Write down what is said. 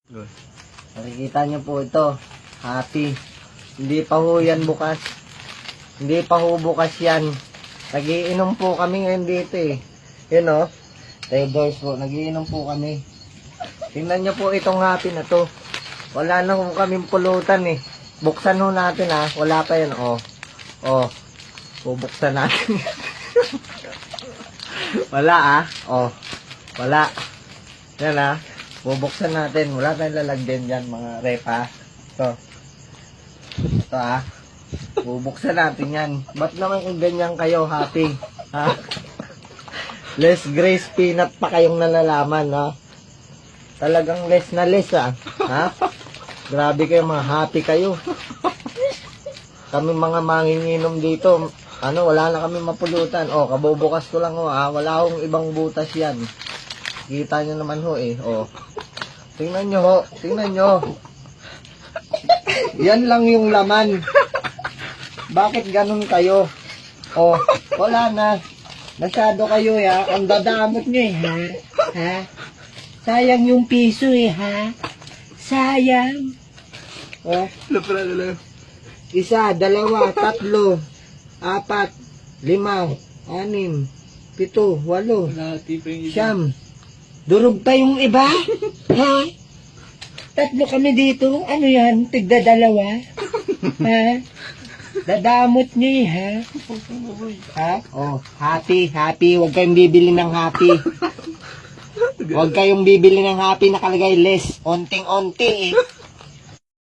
Good. Nakikita niyo po ito. Happy. Hindi pa ho yan bukas. Hindi pa ho bukas yan. Nagiinom po kami ngayon dito eh. Yun o. Traders po. Nagiinom po kami. Tingnan niyo po itong happy na to. Wala na ho kaming pulutan eh. Buksan ho natin ha. Wala pa yan. O. O. Bubuksan natin. Wala ah. O. Wala. Yan ah. Bubuksan natin. Wala tayong lalagyan dyan mga repa. Ito. Ito ah. Bubuksan natin yan. Ba't naman kung ganyan kayo happy? Ha? Less Grace Peanut pa kayong nalalaman ha? Talagang less na less ah. Ha? Grabe kayo mga happy kayo. Kami mga manginginom dito. Ano, wala na kami mapulutan. O, kabubukas ko lang ho ah. Wala akong ibang butas yan. Kita nyo naman ho eh. O. Tingnan nyo ho. Tingnan nyo. Yan lang yung laman. Bakit ganun kayo? O, wala na. Masyado kayo ya. Ang dadamot nyo eh ha. Ha? Sayang yung piso eh ha. Sayang. O. Isa, dalawa, tatlo, apat, lima, anim, pito, walo, siyam. Durog pa yung iba? Ha? Tatlo kami dito. Ano yan? Tigda dalawa? Ha? Dadamot nyo eh, ha? Ha? Oh, happy, happy. Huwag kayong bibili ng happy. Huwag kayong bibili ng happy nakalagay less. Onting-onti eh.